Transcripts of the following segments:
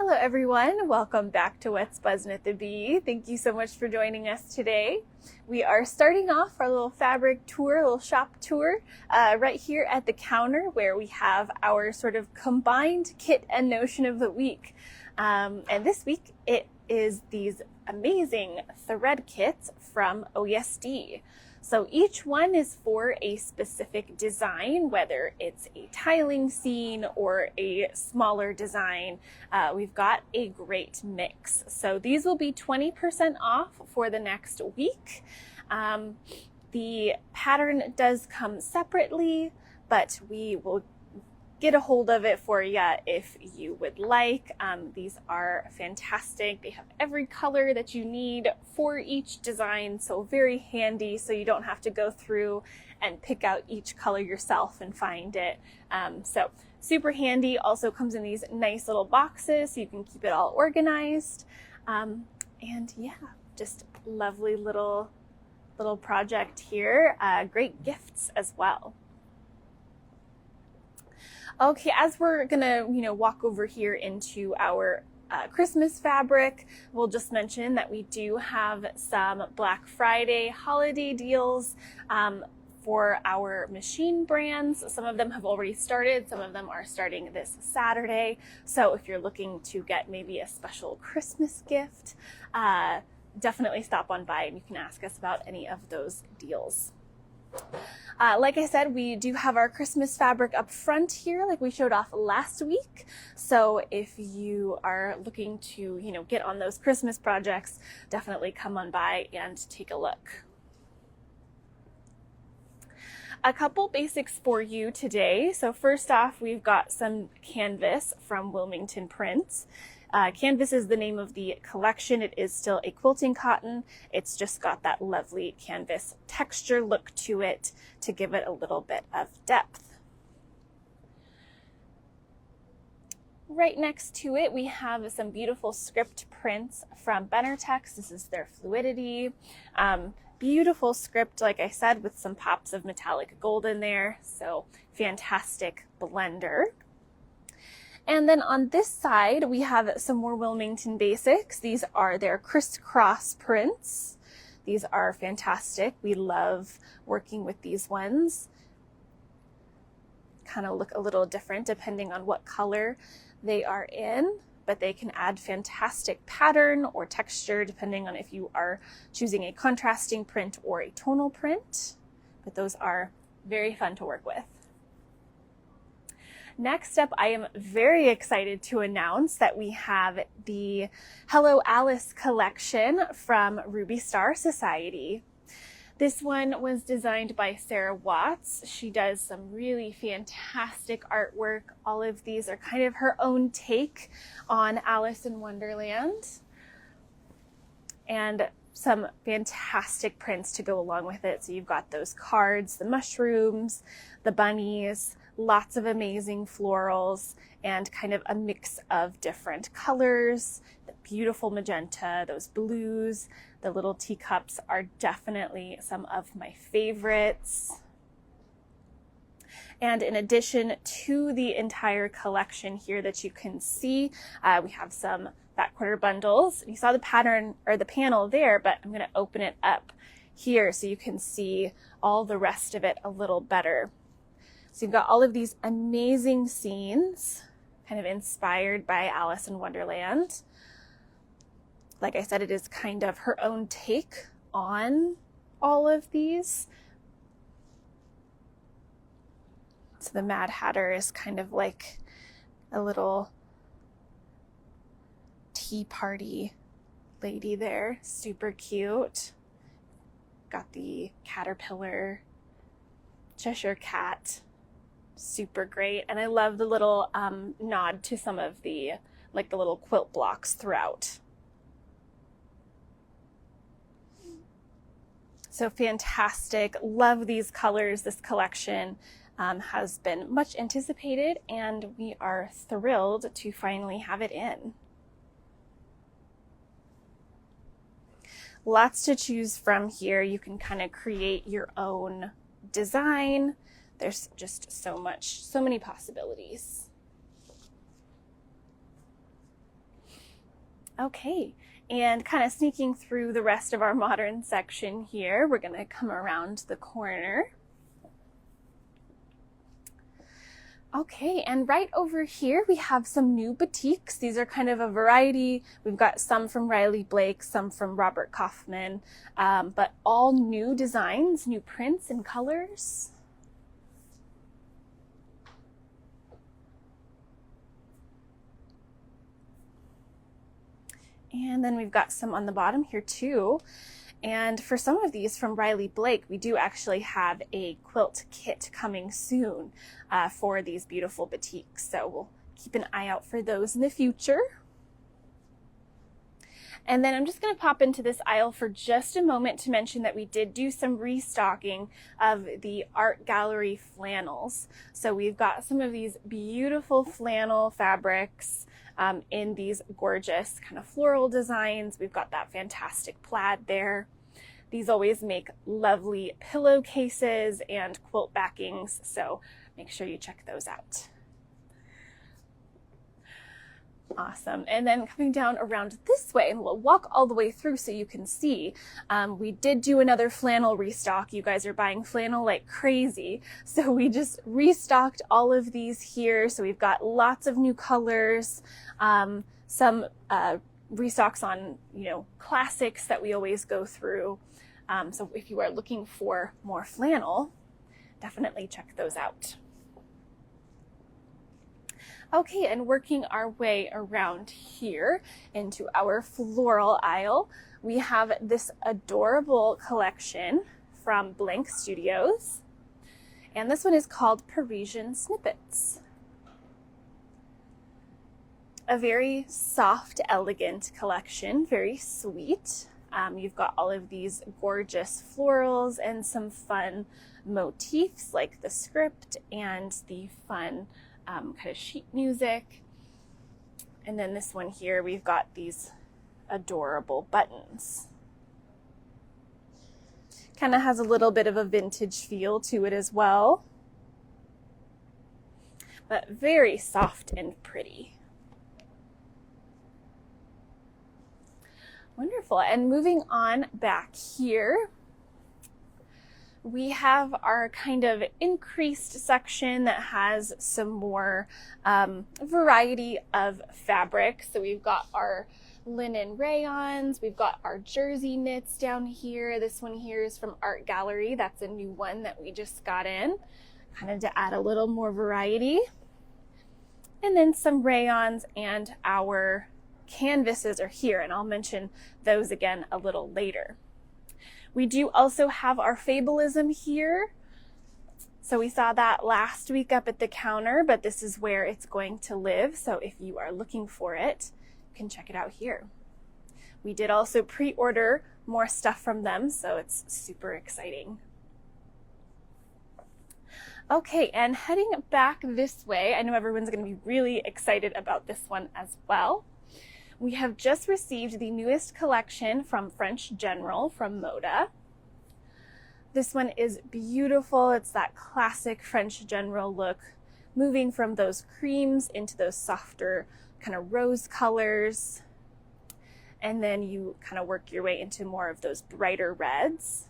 Hello everyone, welcome back to What's Buzzin' at the Bee. Thank you so much for joining us today. We are starting off our little fabric tour, little shop tour, right here at the counter where we have our sort of combined kit and notion of the week. And this week it is these amazing thread kits from OESD. So each one is for a specific design, whether it's a tiling scene or a smaller design. We've got a great mix. So these will be 20% off for the next week. The pattern does come separately, but we will get a hold of it for you if you would like. These are fantastic. They have every color that you need for each design, so very handy so you don't have to go through and pick out each color yourself and find it. So super handy. Also comes in these nice little boxes so you can keep it all organized. And yeah, just lovely little project here. Great gifts as well. Okay, as we're gonna, walk over here into our Christmas fabric, we'll just mention that we do have some Black Friday holiday deals for our machine brands. Some of them have already started, some of them are starting this Saturday. So if you're looking to get maybe a special Christmas gift, definitely stop on by and you can ask us about any of those deals. Like I said, we do have our Christmas fabric up front here, like we showed off last week. So if you are looking to, get on those Christmas projects, definitely come on by and take a look. A couple basics for you today. So first off, we've got some canvas from Wilmington Prints. Canvas is the name of the collection. It is still a quilting cotton. It's just got that lovely canvas texture look to it to give it a little bit of depth. Right next to it, we have some beautiful script prints from Benartex. This is their Fluidity. Beautiful script, like I said, with some pops of metallic gold in there. So fantastic blender. And then on this side, we have some more Wilmington basics. These are their crisscross prints. These are fantastic. We love working with these ones. Kind of look a little different depending on what color they are in, but they can add fantastic pattern or texture depending on if you are choosing a contrasting print or a tonal print. But those are very fun to work with. Next up, I am very excited to announce that we have the Hello Alice collection from Ruby Star Society. This one was designed by Sarah Watts. She does some really fantastic artwork. All of these are kind of her own take on Alice in Wonderland. And some fantastic prints to go along with it. So you've got those cards, the mushrooms, the bunnies, lots of amazing florals, and kind of a mix of different colors. The beautiful magenta, those blues, the little teacups are definitely some of my favorites. And in addition to the entire collection here that you can see, we have some back quarter bundles. You saw the pattern or the panel there, but I'm going to open it up here so you can see all the rest of it a little better. So you've got all of these amazing scenes, kind of inspired by Alice in Wonderland. Like I said, it is kind of her own take on all of these. So the Mad Hatter is kind of like a little tea party lady there. Super cute. Got the caterpillar, Cheshire Cat. Super great. And I love the little nod to some of the little quilt blocks throughout. So fantastic. Love these colors. This collection has been much anticipated and we are thrilled to finally have it in. Lots to choose from here. You can kind of create your own design. There's just so many possibilities. Okay, and kind of sneaking through the rest of our modern section here, we're going to come around the corner. Okay, and right over here we have some new batiks. These are kind of a variety. We've got some from Riley Blake, some from Robert Kaufman, but all new designs, new prints and colors. And then we've got some on the bottom here too. And for some of these from Riley Blake, we do actually have a quilt kit coming soon for these beautiful batiks. So we'll keep an eye out for those in the future. And then I'm just going to pop into this aisle for just a moment to mention that we did do some restocking of the art gallery flannels. So we've got some of these beautiful flannel fabrics in these gorgeous kind of floral designs. We've got that fantastic plaid there. These always make lovely pillowcases and quilt backings, so make sure you check those out. Awesome. And then coming down around this way, and we'll walk all the way through so you can see, we did do another flannel restock. You guys are buying flannel like crazy. So we just restocked all of these here. So we've got lots of new colors, some restocks on, classics that we always go through. So if you are looking for more flannel, definitely check those out. Okay, and working our way around here into our floral aisle, we have this adorable collection from Blank Studios. And this one is called Parisian Snippets. A very soft, elegant collection, very sweet. You've got all of these gorgeous florals and some fun motifs like the script and the fun kind of sheet music. And then this one here, we've got these adorable buttons. Kind of has a little bit of a vintage feel to it as well, but very soft and pretty. Wonderful. And moving on back here, we have our kind of increased section that has some more variety of fabric. So we've got our linen rayons, we've got our jersey knits down here. This one here is from Art Gallery. That's a new one that we just got in, kind of to add a little more variety. And then some rayons, and our canvases are here, and I'll mention those again a little later. We do also have our Fableism here. So we saw that last week up at the counter, but this is where it's going to live. So if you are looking for it, you can check it out here. We did also pre-order more stuff from them, so it's super exciting. Okay, and heading back this way, I know everyone's going to be really excited about this one as well. We have just received the newest collection from French General from Moda. This one is beautiful. It's that classic French General look, moving from those creams into those softer kind of rose colors. And then you kind of work your way into more of those brighter reds.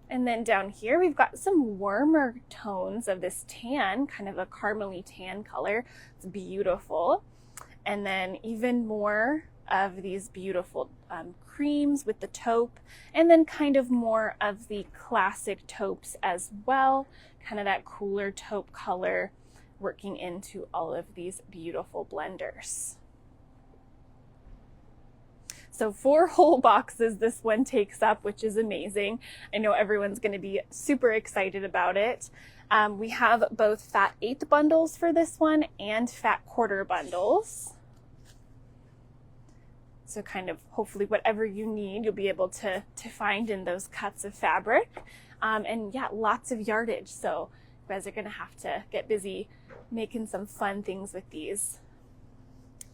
And then down here, we've got some warmer tones of this tan, kind of a caramely tan color. It's beautiful. And then even more of these beautiful creams with the taupe, and then kind of more of the classic taupes as well, kind of that cooler taupe color working into all of these beautiful blenders. So 4 whole boxes this one takes up, which is amazing. I know everyone's going to be super excited about it. We have both fat 1/8 bundles for this one and fat 1/4 bundles. So kind of hopefully whatever you need, you'll be able to find in those cuts of fabric. And yeah, lots of yardage. So you guys are going to have to get busy making some fun things with these.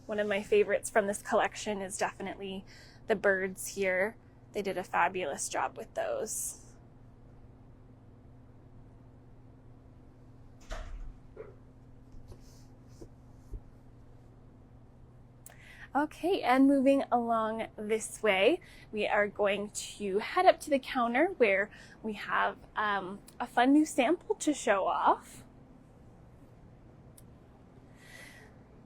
One of my favorites from this collection is definitely the birds here. They did a fabulous job with those. Okay, and moving along this way, we are going to head up to the counter where we have a fun new sample to show off.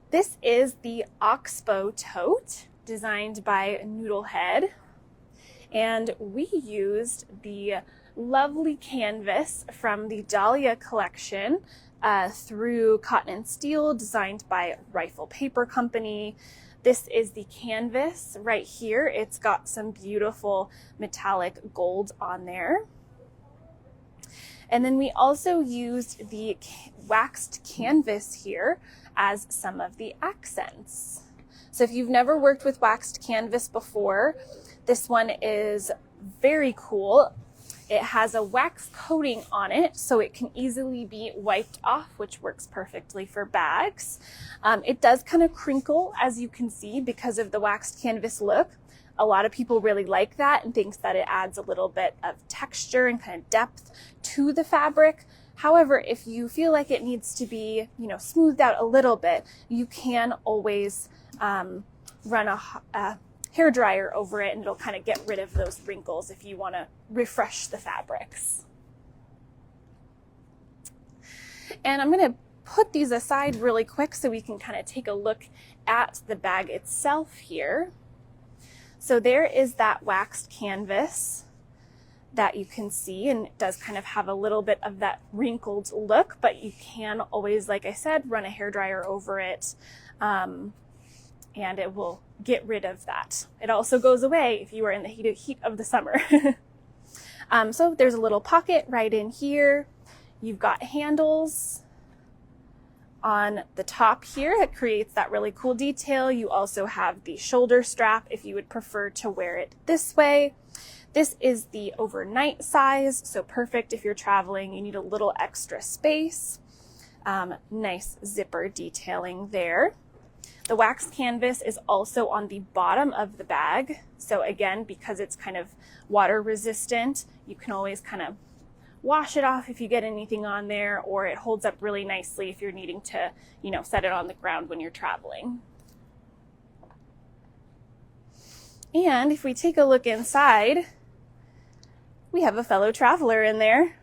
This is the Oxbow tote designed by Noodlehead, and we used the lovely canvas from the Dahlia collection through Cotton and Steel, designed by Rifle Paper Company. This is the canvas right here. It's got some beautiful metallic gold on there. And then we also used the waxed canvas here as some of the accents. So if you've never worked with waxed canvas before, this one is very cool. It has a wax coating on it, so it can easily be wiped off, which works perfectly for bags. It does kind of crinkle, as you can see, because of the waxed canvas look. A lot of people really like that and thinks that it adds a little bit of texture and kind of depth to the fabric. However, if you feel like it needs to be, smoothed out a little bit, you can always run a hair dryer over it, and it'll kind of get rid of those wrinkles if you want to refresh the fabrics. And I'm going to put these aside really quick so we can kind of take a look at the bag itself here. So there is that waxed canvas that you can see, and it does kind of have a little bit of that wrinkled look, but you can always, like I said, run a hair dryer over it, and it will get rid of that. It also goes away if you are in the heat of the summer. So there's a little pocket right in here. You've got handles on the top here that creates that really cool detail. You also have the shoulder strap if you would prefer to wear it this way. This is the overnight size, so perfect if you're traveling, you need a little extra space. Nice zipper detailing there. The waxed canvas is also on the bottom of the bag. So again, because it's kind of water resistant, you can always kind of wash it off if you get anything on there, or it holds up really nicely if you're needing to, set it on the ground when you're traveling. And if we take a look inside, we have a fellow traveler in there,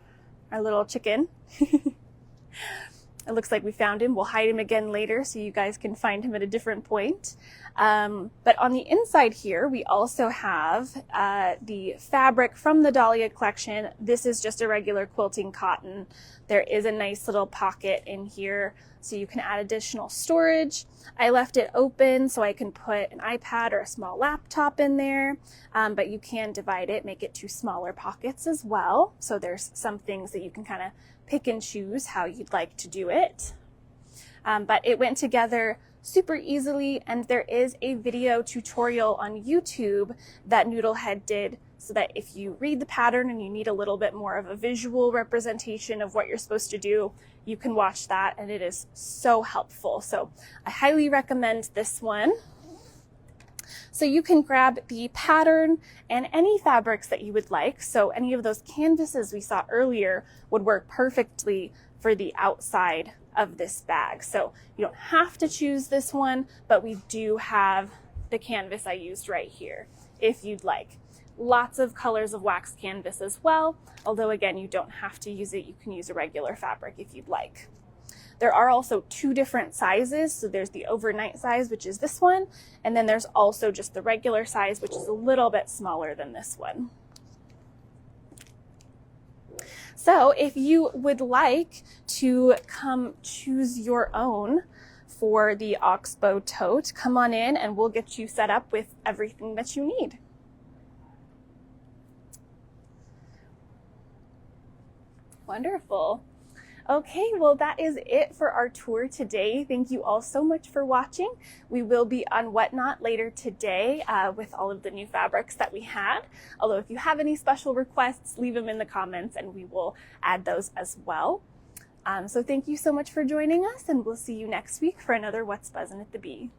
our little chicken. It looks like we found him. We'll hide him again later so you guys can find him at a different point. But on the inside here, we also have the fabric from the Dahlia collection. This is just a regular quilting cotton. There is a nice little pocket in here so you can add additional storage. I left it open so I can put an iPad or a small laptop in there, but you can divide it, make it 2 smaller pockets as well. So there's some things that you can kind of pick and choose how you'd like to do it. But it went together super easily, and there is a video tutorial on YouTube that Noodlehead did, so that if you read the pattern and you need a little bit more of a visual representation of what you're supposed to do, you can watch that, and it is so helpful. So I highly recommend this one. So you can grab the pattern and any fabrics that you would like. So any of those canvases we saw earlier would work perfectly for the outside of this bag. So you don't have to choose this one, but we do have the canvas I used right here if you'd like. Lots of colors of wax canvas as well, although again, you don't have to use it. You can use a regular fabric if you'd like. There are also 2 different sizes. So there's the overnight size, which is this one, and then there's also just the regular size, which is a little bit smaller than this one. So if you would like to come choose your own for the Oxbow tote, come on in and we'll get you set up with everything that you need. Wonderful. Okay, well, that is it for our tour today. Thank you all so much for watching. We will be on Whatnot later today with all of the new fabrics that we had. Although if you have any special requests, leave them in the comments and we will add those as well. So thank you so much for joining us, and we'll see you next week for another What's Buzzin' at the Bee.